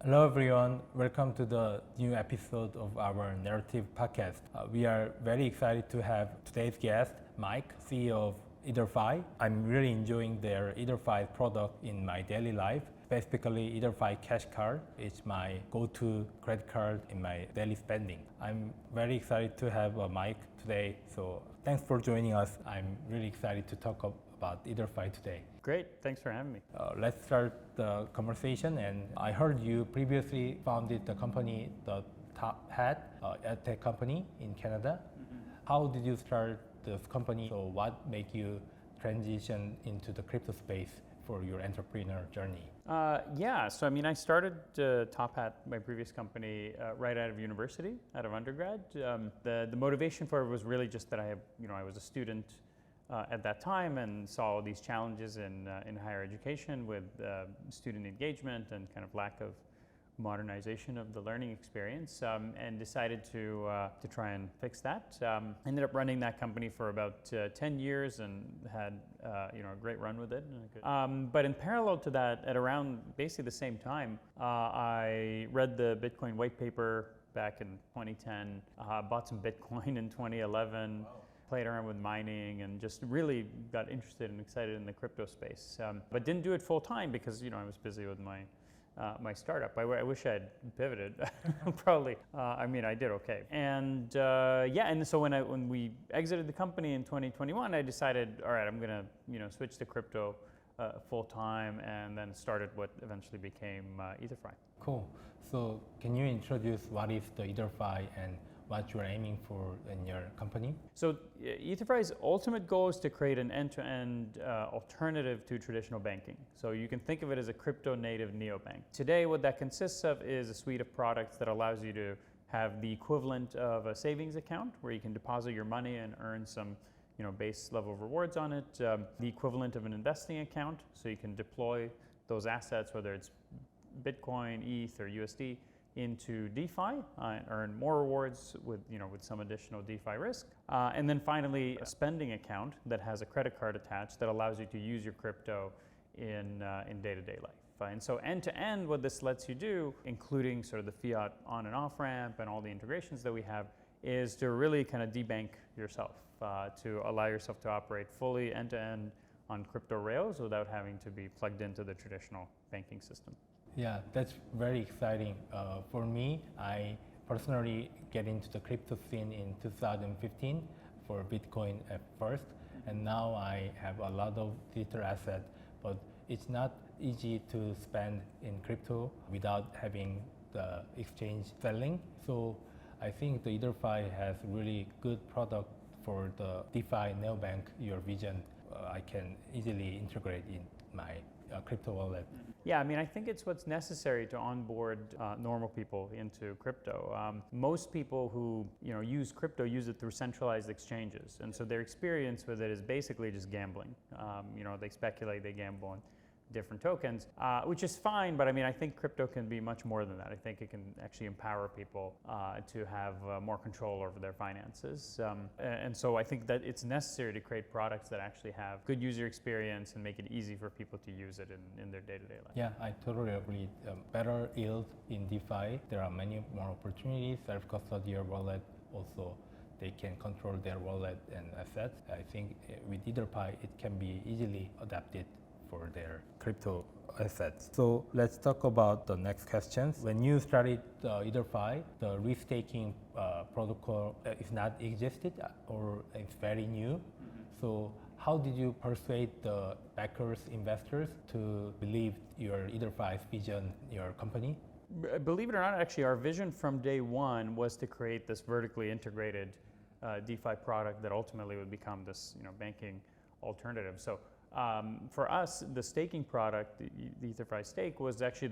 Hello everyone, welcome to the new episode of our Narrative podcast. We are very excited to have today's guest, Mike, CEO of Ether.Fi. I'm really enjoying their Ether.Fi product in my daily life. Specifically, Ether.Fi Cash Card is my go-to credit card in my daily spending. I'm very excited to have Mike today, so thanks for joining us. I'm really excited to talk about Ether.Fi today. Great, thanks for having me. Let's start the conversation. And I heard you previously founded the company, the Top Hat, a tech company in Canada. How did you start this company? So what made you transition into the crypto space for your entrepreneur journey? I started Top Hat, my previous company, right out of university, out of undergrad. The motivation for it was really just that I was a student at that time and saw all these challenges in higher education with student engagement and kind of lack of modernization of the learning experience, and decided to try and fix that. Ended up running that company for about 10 years and had a great run with it. But in parallel to that, at around basically the same time, I read the Bitcoin white paper back in 2010, bought some Bitcoin in 2011. Wow. Played around with mining and just really got interested and excited in the crypto space, but didn't do it full time because I was busy with my startup. I wish I had pivoted. Probably. I did okay. And so when we exited the company in 2021, I decided, all right, I'm gonna switch to crypto full time, and then started what eventually became EtherFi. Cool. So can you introduce what is the EtherFi and what you're aiming for in your company? So EtherFi's ultimate goal is to create an end-to-end alternative to traditional banking. So you can think of it as a crypto-native neobank. Today, what that consists of is a suite of products that allows you to have the equivalent of a savings account where you can deposit your money and earn some base level rewards on it. The equivalent of an investing account, so you can deploy those assets, whether it's Bitcoin, ETH, or USD, into DeFi and earn more rewards with some additional DeFi risk. And then finally, a spending account that has a credit card attached that allows you to use your crypto in day-to-day life. And so end-to-end, what this lets you do, including sort of the fiat on and off ramp and all the integrations that we have, is to really kind of debank yourself, to allow yourself to operate fully end-to-end on crypto rails without having to be plugged into the traditional banking system. Yeah, that's very exciting. For me, I personally get into the crypto scene in 2015 for Bitcoin at first, and now I have a lot of digital assets, but it's not easy to spend in crypto without having the exchange selling. So I think the EtherFi has really good product for the DeFi neobank, your vision. I can easily integrate in my crypto wallet. Yeah, I think it's what's necessary to onboard normal people into crypto. Most people who use crypto use it through centralized exchanges, and so their experience with it is basically just gambling. They speculate, they gamble on different tokens, which is fine, but I think crypto can be much more than that. I think it can actually empower people to have more control over their finances. And so I think that it's necessary to create products that actually have good user experience and make it easy for people to use it in their day-to-day life. Yeah, I totally agree. Better yield in DeFi. There are many more opportunities. Self-custodial wallet also. They can control their wallet and assets. I think with EtherFi, it can be easily adapted for their crypto assets. So let's talk about the next questions. When you started EtherFi, the risk-taking protocol is not existed or it's very new. So how did you persuade the backers, investors to believe your EtherFi's vision, your company? Believe it or not, actually, our vision from day one was to create this vertically integrated DeFi product that ultimately would become this banking alternative. So for us, the staking product, the EtherFi stake, was actually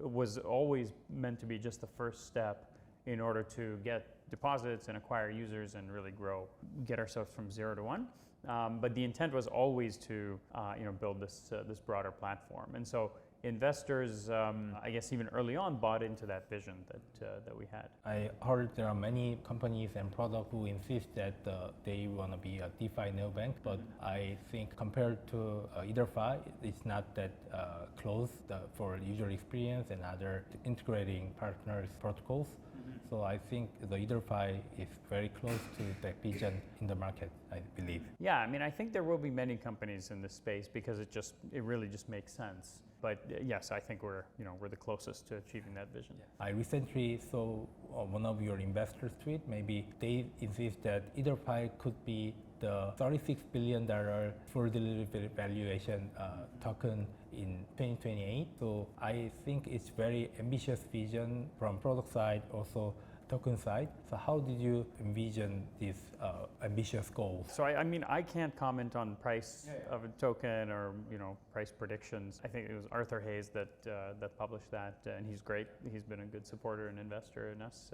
was always meant to be just the first step in order to get deposits and acquire users and really get ourselves from 0 to 1. But the intent was always to build this broader platform. And so investors, I guess even early on, bought into that vision that we had. I heard there are many companies and products who insist that they want to be a DeFi neobank, but I think compared to EtherFi, it's not that close for user experience and other integrating partners protocols. So I think the EtherFi is very close to the vision in the market, I believe. Yeah, I mean, I think there will be many companies in this space because it really just makes sense. But yes, I think we're the closest to achieving that vision. I recently saw one of your investors tweet. Maybe they insist that EtherFi could be the $36 billion full delivery valuation token in 2028. So I think it's very ambitious vision from product side, also token side. So how did you envision these ambitious goals? So I mean, I can't comment on price of a token or price predictions. I think it was Arthur Hayes that published that, and he's great. He's been a good supporter and investor in us.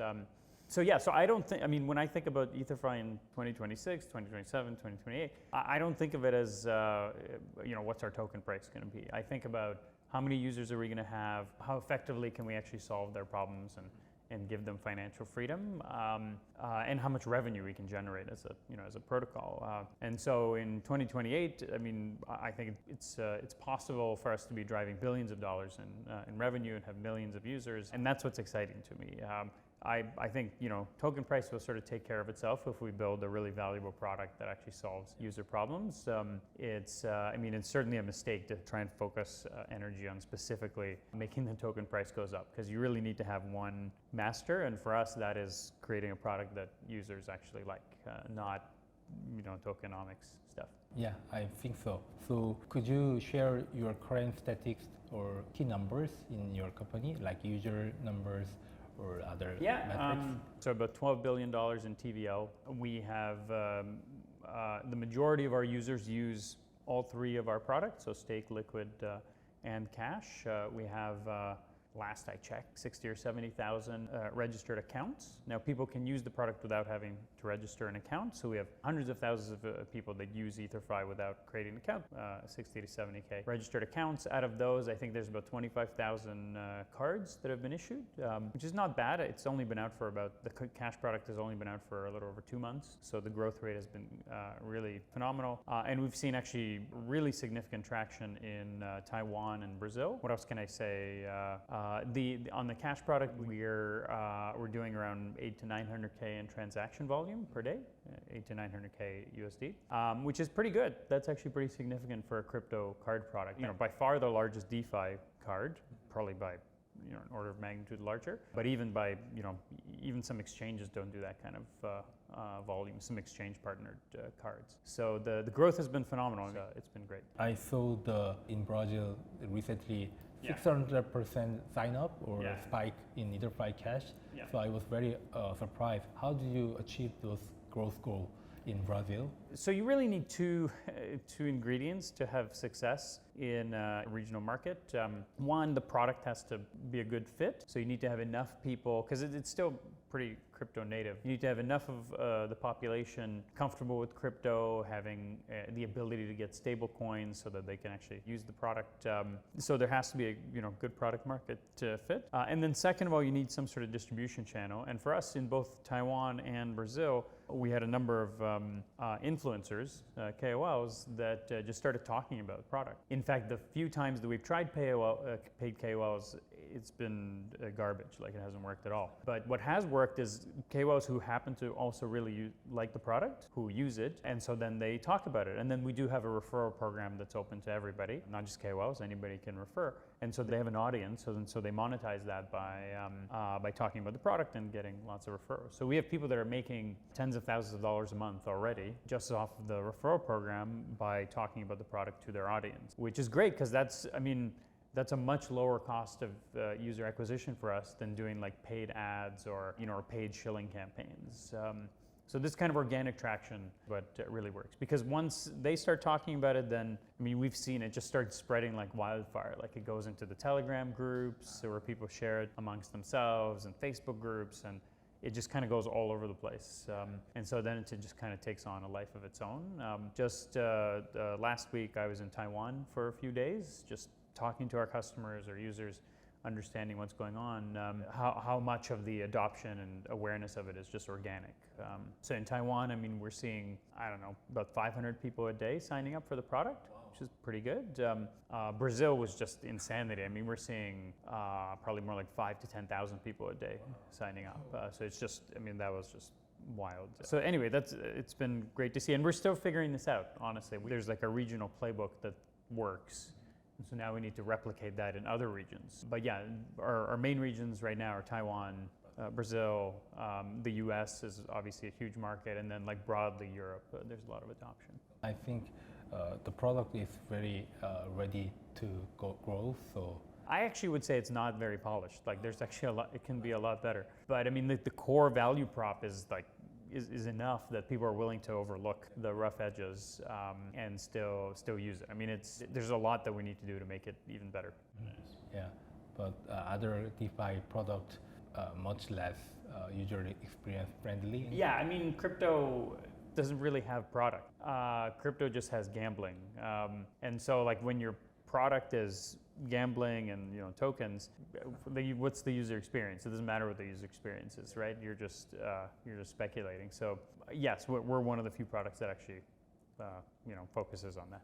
So I don't think, I mean, when I think about EtherFi in 2026, 2027, 2028, I don't think of it as, what's our token price going to be? I think about how many users are we going to have, how effectively can we actually solve their problems and give them financial freedom, and how much revenue we can generate as a protocol. And so in 2028, I mean, I think it's possible for us to be driving billions of dollars in revenue and have millions of users, and that's what's exciting to me. I think token price will sort of take care of itself if we build a really valuable product that actually solves user problems. It's certainly a mistake to try and focus energy on specifically making the token price goes up, because you really need to have one master, and for us that is creating a product that users actually like, not tokenomics stuff. Yeah, I think so. So could you share your current statistics or key numbers in your company, like user numbers or other metrics? So about $12 billion in TVL. We have the majority of our users use all three of our products, so stake, liquid, and cash. We have, last I checked, 60 or 70,000 registered accounts. Now people can use the product without having to register an account, so we have hundreds of thousands of people that use EtherFi without creating an account, 60 to 70K registered accounts. Out of those, I think there's about 25,000 cards that have been issued, which is not bad. It's only been out for the cash product has only been out for a little over 2 months, so the growth rate has been really phenomenal. And we've seen actually really significant traction in Taiwan and Brazil. What else can I say? On the cash product, we're doing around 800 to 900K in transaction volume per day, 800 to 900K USD, which is pretty good. That's actually pretty significant for a crypto card product. By far the largest DeFi card, probably by an order of magnitude larger. But even by even some exchanges don't do that kind of volume. Some exchange partnered cards. So the growth has been phenomenal. It's been great. I saw in Brazil recently 600% sign up or spike in EtherFi Cash. So I was very surprised. How did you achieve those growth goals in Brazil? So you really need two ingredients to have success in a regional market. One, the product has to be a good fit. So you need to have enough people, because it's still pretty crypto native. You need to have enough of the population comfortable with crypto, having the ability to get stable coins so that they can actually use the product. So there has to be a good product market fit. And then second of all, you need some sort of distribution channel. And for us in both Taiwan and Brazil, we had a number of influencers, KOLs, that just started talking about the product. In fact, the few times that we've tried paid KOLs, it's been garbage, like it hasn't worked at all. But what has worked is KOLs who happen to also really like the product, who use it, and so then they talk about it. And then we do have a referral program that's open to everybody, not just KOLs, anybody can refer. And so they have an audience, so they monetize that by talking about the product and getting lots of referrals. So we have people that are making tens of thousands of dollars a month already just off of the referral program by talking about the product to their audience, which is great because that's a much lower cost of user acquisition for us than doing like paid ads or paid shilling campaigns. So this kind of organic traction, but it really works because once they start talking about it, then we've seen it just start spreading like wildfire. Like it goes into the Telegram groups where people share it amongst themselves and Facebook groups, and it just kind of goes all over the place. And so then it just kind of takes on a life of its own. Last week I was in Taiwan for a few days, just talking to our customers or users, understanding what's going on, how much of the adoption and awareness of it is just organic. So in Taiwan, I mean, we're seeing, I don't know, about 500 people a day signing up for the product, which is pretty good. Brazil was just insanity. I mean, we're seeing probably more like 5,000 to 10,000 people a day signing up. So it's just, I mean, that was just wild. So anyway, it's been great to see, and we're still figuring this out, honestly. There's like a regional playbook that works, and so now we need to replicate that in other regions. But yeah, our main regions right now are Taiwan, Brazil, the US is obviously a huge market, and then like broadly Europe, there's a lot of adoption. I think the product is very ready to grow, so I actually would say it's not very polished. Like there's actually a lot, it can be a lot better. But I mean, the core value prop is like, is enough that people are willing to overlook the rough edges and still use it. I mean, there's a lot that we need to do to make it even better. Yeah, but other DeFi product much less user experience friendly. Yeah, I mean, crypto doesn't really have product. Crypto just has gambling, and so like when your product is gambling and tokens, what's the user experience? It doesn't matter what the user experience is, right? You're just speculating. So yes, we're one of the few products that actually focuses on that.